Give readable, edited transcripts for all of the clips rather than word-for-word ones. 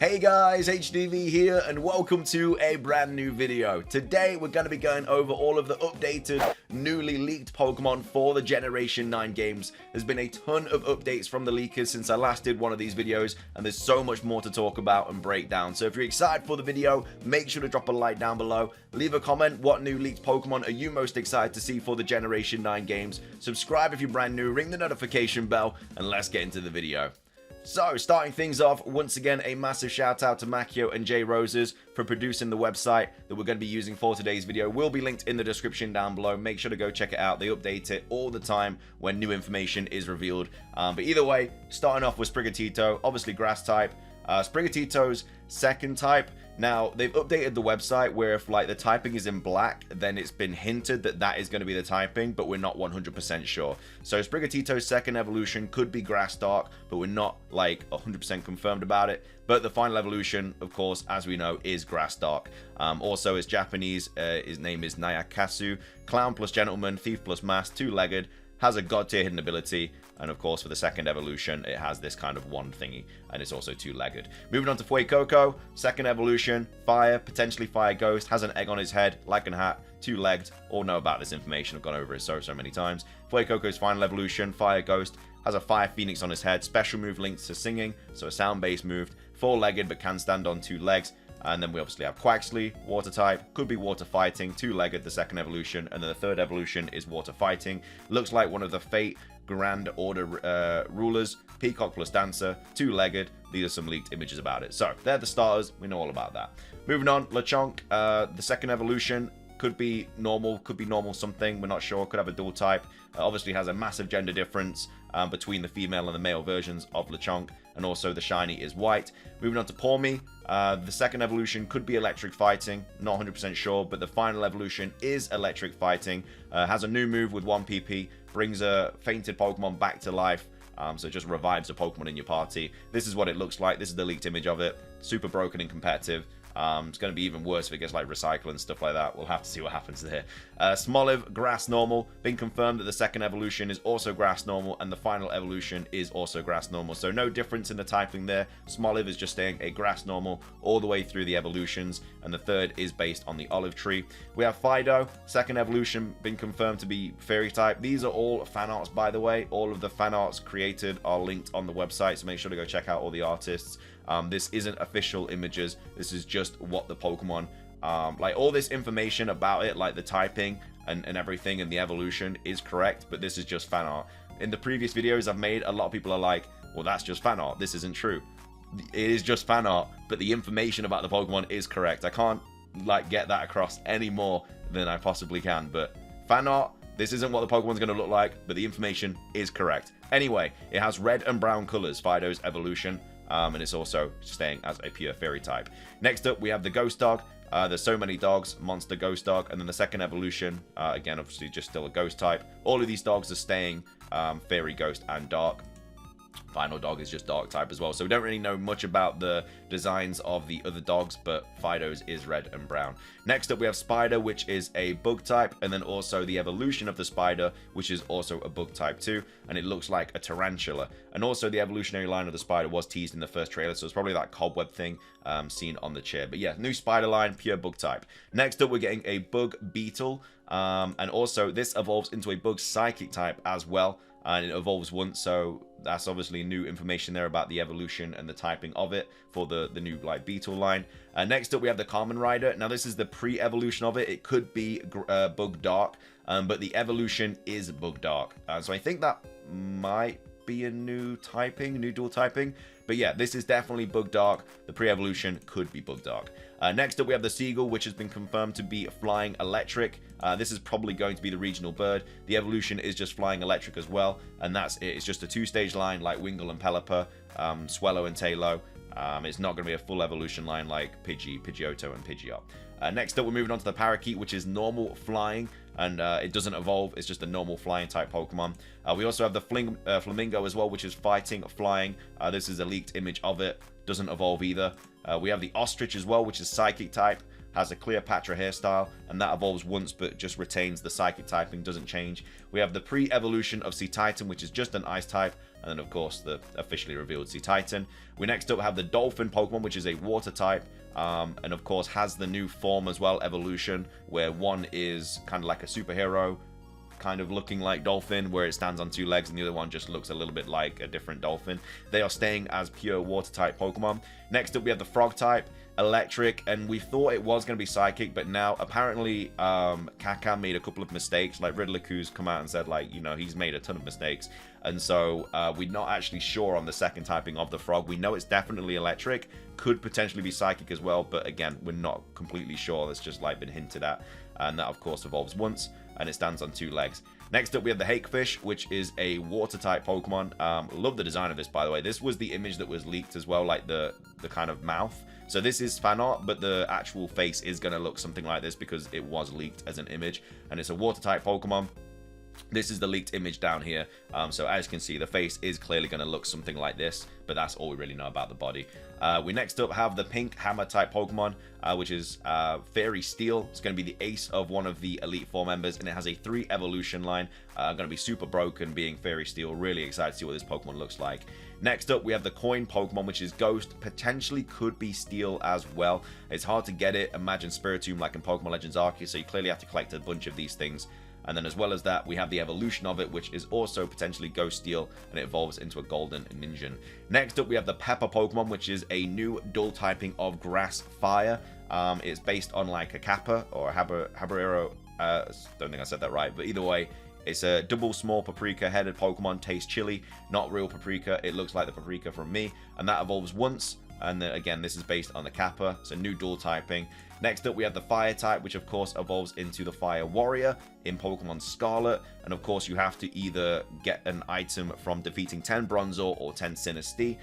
Hey guys, HDV here and welcome to a brand new video. Today we're going to be going over all of the updated, newly leaked Pokemon for the Generation 9 games. There's been a ton of updates from the leakers since I last did one of these videos, and there's so much more to talk about and break down. So if you're excited for the video, make sure to drop a like down below. Leave a comment, what new leaked Pokemon are you most excited to see for the Generation 9 games? Subscribe if you're brand new, ring the notification bell, and let's get into the video. So, starting things off, once again, a massive shout out to Makio and J Roses for producing the website that we're going to be using for today's video. Will be linked in the description down below. Make sure to go check it out. They update it all the time when new information is revealed. But either way, starting off with Sprigatito, obviously grass type. Sprigatito's second type. Now, they've updated the website where if like the typing is in black, then it's been hinted that that is going to be the typing, but we're not 100% sure. So Sprigatito's second evolution could be grass dark, but we're not like 100% confirmed about it. But the final evolution, of course, as we know, is grass dark. Also, it's Japanese. His name is Nayakasu. Clown plus gentleman, thief plus mask, two-legged. Has a god tier hidden ability, and of course for the second evolution it has this kind of wand thingy, and it's also two-legged. Moving on to Fuecoco, second evolution, fire, potentially fire ghost, has an egg on his head, like a hat, two-legged. All know about this information, I've gone over it so many times. Fuecoco's final evolution, fire ghost, has a fire phoenix on his head, special move linked to singing, so a sound-based move, four-legged but can stand on two legs. And then we obviously have Quaxly, water type, could be water fighting, two-legged, the second evolution, and then the third evolution is water fighting. Looks like one of the Fate Grand Order rulers, Peacock plus Dancer, two-legged. These are some leaked images about it. So, they're the starters, we know all about that. Moving on, Lechonk, the second evolution, could be normal something, we're not sure, could have a dual type. Obviously has a massive gender difference between the female and the male versions of Lechonk, and also the shiny is white. Moving on to Pawmi, the second evolution could be electric fighting, not 100% sure, but the final evolution is electric fighting. Has a new move with 1 PP, brings a fainted Pokemon back to life, so it just revives a Pokemon in your party. This is what it looks like, this is the leaked image of it, super broken and competitive. It's going to be even worse if it gets like recycle and stuff like that. We'll have to see what happens there. Smoliv, grass normal. Been confirmed that the second evolution is also grass normal, and the final evolution is also grass normal. So no difference in the typing there. Smoliv is just staying a grass normal all the way through the evolutions, and the third is based on the olive tree. We have Fido, second evolution, been confirmed to be fairy type. These are all fan arts, by the way. All of the fan arts created are linked on the website, so make sure to go check out all the artists. This isn't official images. This is just what the Pokemon, like all this information about it, like the typing and everything and the evolution is correct, but this is just fan art. In the previous videos I've made, a lot of people are like, well, that's just fan art. This isn't true. It is just fan art, but the information about the Pokemon is correct. I can't like get that across any more than I possibly can, but fan art, this isn't what the Pokemon's going to look like, but the information is correct. Anyway, it has red and brown colors, Fido's evolution. And it's also staying as a pure fairy type. Next up, we have the Ghost Dog. There's so many dogs, Monster Ghost Dog, and then the second evolution, again, obviously just still a Ghost type. All of these dogs are staying Fairy, Ghost, and Dark. Final dog is just dark type as well, so we don't really know much about the designs of the other dogs, but Fido's is red and brown. Next up we have Spider, which is a bug type, and then also the evolution of the Spider, which is also a bug type too, and it looks like a tarantula. And also the evolutionary line of the Spider was teased in the first trailer, so it's probably that cobweb thing seen on the chair. But yeah, new Spider line, pure bug type. Next up we're getting a bug beetle, and also this evolves into a bug psychic type as well, and it evolves once, so that's obviously new information there about the evolution and the typing of it for the new like beetle line. Next up we have the Common Rider. Now this is the pre-evolution of it. It could be bug dark, but the evolution is bug dark, so I think that might be a new typing, new dual typing. But yeah, this is definitely bug dark. The pre-evolution could be bug dark. Next up we have the Seagull, which has been confirmed to be flying electric. This is probably going to be the regional bird. The evolution is just flying electric as well, and that's it. It's just a two-stage line like Wingull and Pelipper, Swellow and Tailo. It's not going to be a full evolution line like Pidgey, Pidgeotto, and Pidgeot. Next up, we're moving on to the Parakeet, which is normal flying, and it doesn't evolve. It's just a normal flying type Pokemon. We also have the Flamingo as well, which is fighting, flying. This is a leaked image of it. Doesn't evolve either. We have the Ostrich as well, which is psychic type. has a Cleopatra hairstyle, and that evolves once but just retains the psychic typing, doesn't change. We have the pre-evolution of Sea Titan, which is just an ice type, and then of course the officially revealed Sea Titan. We next up have the Dolphin Pokemon, which is a water type, and of course has the new form as well, evolution, where one is kind of like a superhero, kind of looking like dolphin, where it stands on 2 legs, and the other one just looks a little bit like a different dolphin. They are staying as pure water type Pokemon. Next up we have the frog type, electric, and we thought it was going to be psychic, but now apparently Kaka made a couple of mistakes. Like Riddler's come out and said, like, you know, he's made a ton of mistakes, and so we're not actually sure on the second typing of the frog. We know it's definitely electric, could potentially be psychic as well, but again, we're not completely sure. That's just like been hinted at, and that of course evolves once, and it stands on 2 legs. Next up we have the Hakefish, which is a water type Pokemon. Love the design of this, by the way. This was the image that was leaked as well, like the kind of mouth. So this is fan art, but the actual face is going to look something like this because it was leaked as an image, and it's a water type Pokemon. This is the leaked image down here. So as you can see, the face is clearly going to look something like this, but that's all we really know about the body. We next up have the pink hammer type Pokemon, which is Fairy Steel. It's going to be the ace of one of the Elite Four members, and it has a 3 evolution line. Going to be super broken, being Fairy Steel. Really excited to see what this Pokemon looks like. Next up, we have the coin Pokemon, which is Ghost. Potentially could be Steel as well. It's hard to get it. Imagine Spiritomb like in Pokemon Legends Arceus, so you clearly have to collect a bunch of these things. And then as well as that, we have the evolution of it, which is also potentially Ghost Steel, and it evolves into a Golden Ninja. Next up, we have the Pepper Pokemon, which is a new dual typing of Grass Fire. It's based on like a Kappa or a Habanero. Don't think I said that right, but either way, it's a double small paprika headed Pokemon. Tastes chili, not real paprika. It looks like the paprika from me, and that evolves once. And then again, this is based on the Kappa. It's a new dual typing. Next up, we have the Fire type, which of course evolves into the Fire Warrior in Pokemon Scarlet. And of course, you have to either get an item from defeating 10 Bronzor or 10 Sinistea.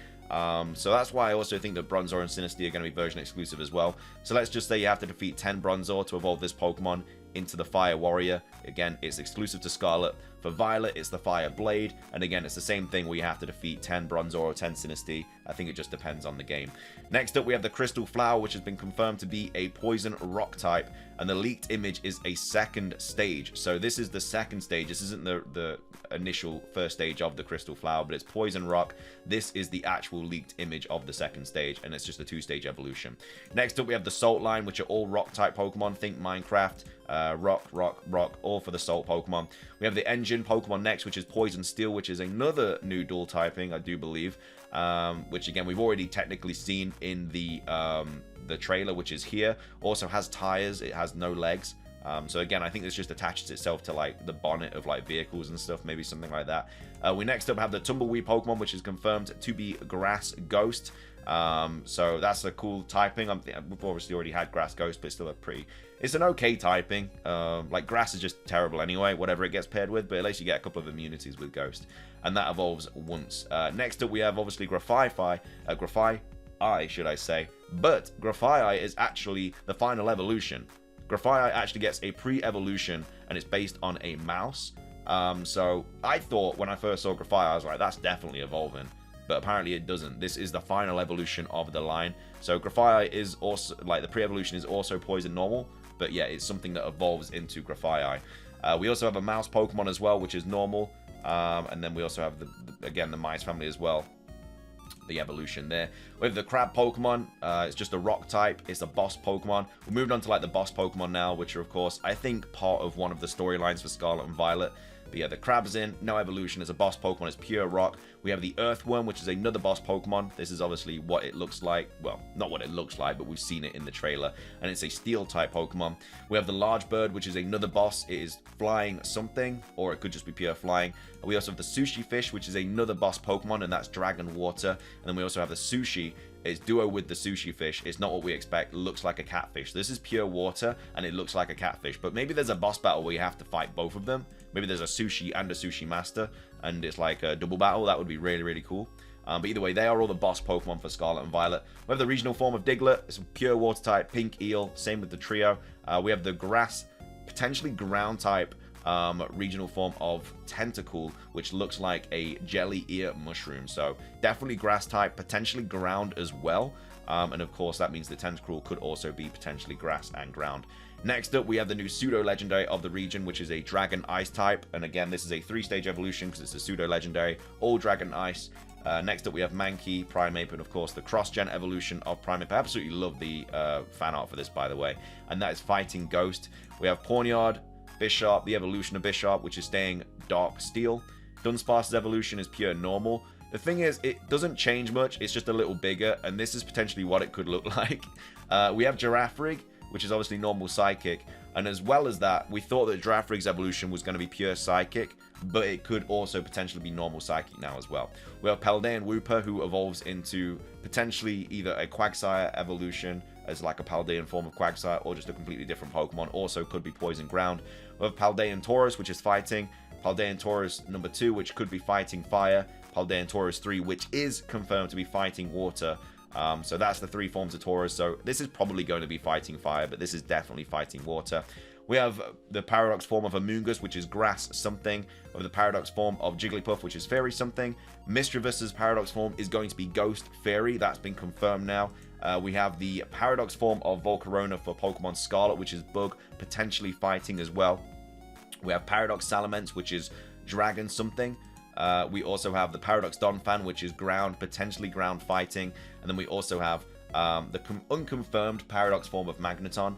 So that's why I also think that Bronzor and Sinistea are going to be version exclusive as well. So let's just say you have to defeat 10 Bronzor to evolve this Pokemon into the Fire Warrior. Again, it's exclusive to Scarlet. For Violet, it's the Fire Blade, and again, it's the same thing where you have to defeat 10 Bronzor or 10 Sinistea. I think it just depends on the game. Next up, we have the Crystal Flower, which has been confirmed to be a Poison Rock type, and the leaked image is a 2nd stage. So this is the 2nd stage. This isn't the initial 1st stage of the Crystal Flower, but it's Poison Rock. This is the actual leaked image of the 2nd stage, and it's just a 2-stage evolution. Next up, we have the Salt line, which are all Rock type Pokemon. Think Minecraft. Rock, all for the Salt Pokemon. We have the Engine Pokemon next, which is Poison Steel, which is another new dual typing, I do believe, which again we've already technically seen in the trailer, which is here. Also has tires, it has no legs. So again, I think this just attaches itself to like the bonnet of like vehicles and stuff, maybe something like that. We next up have the Tumbleweed Pokemon, which is confirmed to be Grass Ghost. So that's a cool typing. We've obviously already had Grass Ghost, but it's still it's an okay typing. Like Grass is just terrible anyway, whatever it gets paired with, but at least you get a couple of immunities with Ghost, and that evolves once. Next up we have obviously Grafai, should I say, but Grafai is actually the final evolution. Grafai actually gets a pre-evolution, and it's based on a mouse. So I thought when I first saw Grafai, I was like, that's definitely evolving. But apparently it doesn't. This is the final evolution of the line. So Grafai is also, like, the pre-evolution is also Poison Normal. But yeah, it's something that evolves into Grafai. We also have a mouse Pokemon as well, which is normal. And then we also have, again, the mice family as well. The evolution there. We have the crab Pokemon. It's just a rock type. It's a boss Pokemon. We're moving on to like the boss Pokemon now, which are of course I think part of one of the storylines for Scarlet and Violet. But yeah, the crab's in, no evolution. As a boss Pokemon, it's pure rock. We have the Earthworm, which is another boss Pokemon. This is obviously what it looks like. Well, not what it looks like, but we've seen it in the trailer. And it's a steel type Pokemon. We have the Large Bird, which is another boss. It is flying something, or it could just be pure flying. We also have the Sushi Fish, which is another boss Pokemon, and that's Dragon Water. And then we also have the Sushi. It's duo with the Sushi Fish. It's not what we expect. It looks like a catfish. This is pure water, and it looks like a catfish. But maybe there's a boss battle where you have to fight both of them. Maybe there's a Sushi and a Sushi Master, and it's like a double battle. That would be really, really cool. But either way, they are all the boss Pokemon for Scarlet and Violet. We have the regional form of Diglett. It's a pure water type, pink eel. Same with the trio. We have the grass, potentially ground type, regional form of Tentacool, which looks like a jelly ear mushroom. So definitely grass type, potentially ground as well. And of course, that means the Tentacruel could also be potentially grass and ground. Next up, we have the new pseudo-legendary of the region, which is a Dragon Ice type. And again, this is a 3-stage evolution because it's a pseudo-legendary, all Dragon Ice. Next up, we have Mankey, Primeape, and of course, the cross-gen evolution of Primeape. I absolutely love the fan art for this, by the way. And that is Fighting Ghost. We have Pawniard, Bisharp, the evolution of Bisharp, which is staying Dark Steel. Dunsparce's evolution is pure normal. The thing is, it doesn't change much. It's just a little bigger, and this is potentially what it could look like. We have Giraffrig, which is obviously normal Psychic. And as well as that, we thought that Giraffrig's evolution was going to be pure Psychic, but it could also potentially be normal Psychic now as well. We have Paldean Wooper, who evolves into potentially either a Quagsire evolution as like a Paldean form of Quagsire, or just a completely different Pokemon. Also could be Poison Ground. We have Paldean Taurus, which is Fighting. Paldean Taurus number 2, which could be Fighting Fire. Paldean Taurus 3, which is confirmed to be Fighting Water. So that's the 3 forms of Taurus. So this is probably going to be Fighting Fire, but this is definitely Fighting Water. We have the Paradox form of Amoonguss, which is Grass something. We have the Paradox form of Jigglypuff, which is Fairy something. Mischievous' Paradox form is going to be Ghost Fairy. That's been confirmed now. We have the Paradox form of Volcarona for Pokemon Scarlet, which is Bug, potentially Fighting as well. We have Paradox Salamence, which is Dragon something. We also have the Paradox Donphan, which is Ground, potentially Ground Fighting. And then we also have the unconfirmed Paradox form of Magneton.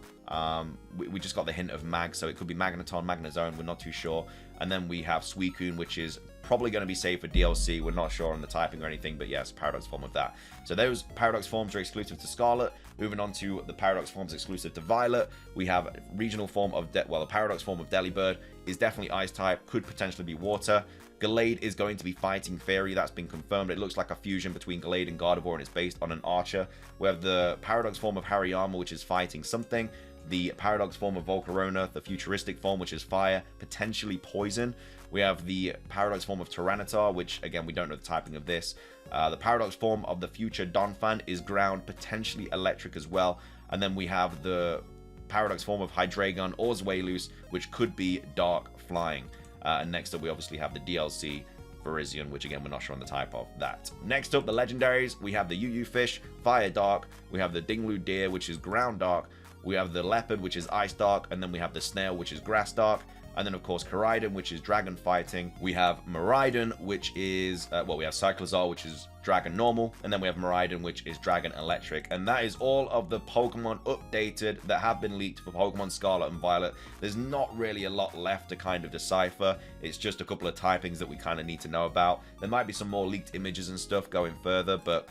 We just got the hint of Mag, so it could be Magneton, Magnezone, we're not too sure. And then we have Suicune, which is probably going to be saved for DLC. We're not sure on the typing or anything, but yes, Paradox form of that. So those Paradox forms are exclusive to Scarlet. Moving on to the Paradox forms exclusive to Violet, we have regional form of, the Paradox form of Delibird is definitely Ice type, could potentially be Water. Gallade is going to be Fighting Fairy, that's been confirmed. It looks like a fusion between Gallade and Gardevoir, and it's based on an Archer. We have the Paradox form of Hariyama, which is Fighting something. The Paradox form of Volcarona, the futuristic form, which is Fire, potentially Poison. We have the Paradox form of Tyranitar, which, again, we don't know the typing of this. The Paradox form of the future Donphan is Ground, potentially Electric as well. And then we have the Paradox form of Hydreigon or Zweilous, which could be Dark Flying. And next up, we obviously have the DLC Virizion, which again, we're not sure on the type of that. Next up, the legendaries. We have the UU Fish, Fire Dark. We have the Dinglu Deer, which is Ground Dark. We have the Leopard, which is Ice Dark. And then we have the Snail, which is Grass Dark. And then, of course, Koraidon, which is Dragon Fighting. We have Miraidon, which is, we have Cyclozar, which is Dragon Normal. And then we have Miraidon, which is Dragon Electric. And that is all of the Pokemon updated that have been leaked for Pokemon Scarlet and Violet. There's not really a lot left to kind of decipher. It's just a couple of typings that we kind of need to know about. There might be some more leaked images and stuff going further, but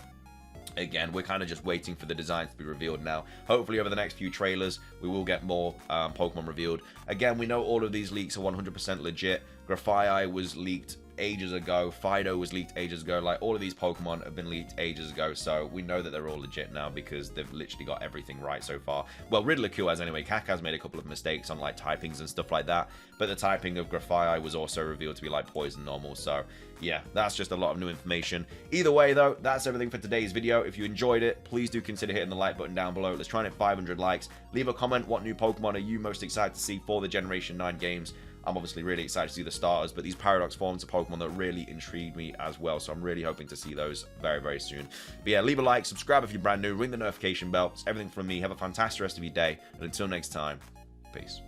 again, we're kind of just waiting for the designs to be revealed now. Hopefully, over the next few trailers, we will get more Pokemon revealed. Again, we know all of these leaks are 100% legit. Grafaiai was leaked ages ago. Fido was leaked ages ago. Like, all of these Pokemon have been leaked ages ago, so we know that they're all legit now because they've literally got everything right so far. Well, Riddler-Q has anyway. Kaka's made a couple of mistakes on, like, typings and stuff like that, but the typing of Grafaiai was also revealed to be, like, Poison Normal, so yeah, that's just a lot of new information. Either way, though, that's everything for today's video. If you enjoyed it, please do consider hitting the like button down below. Let's try and hit 500 likes. Leave a comment. What new Pokemon are you most excited to see for the Generation 9 games? I'm obviously really excited to see the starters, but these Paradox forms are Pokemon that really intrigue me as well, so I'm really hoping to see those very, very soon. But yeah, leave a like, subscribe if you're brand new, ring the notification bell. It's everything from me. Have a fantastic rest of your day, and until next time, peace.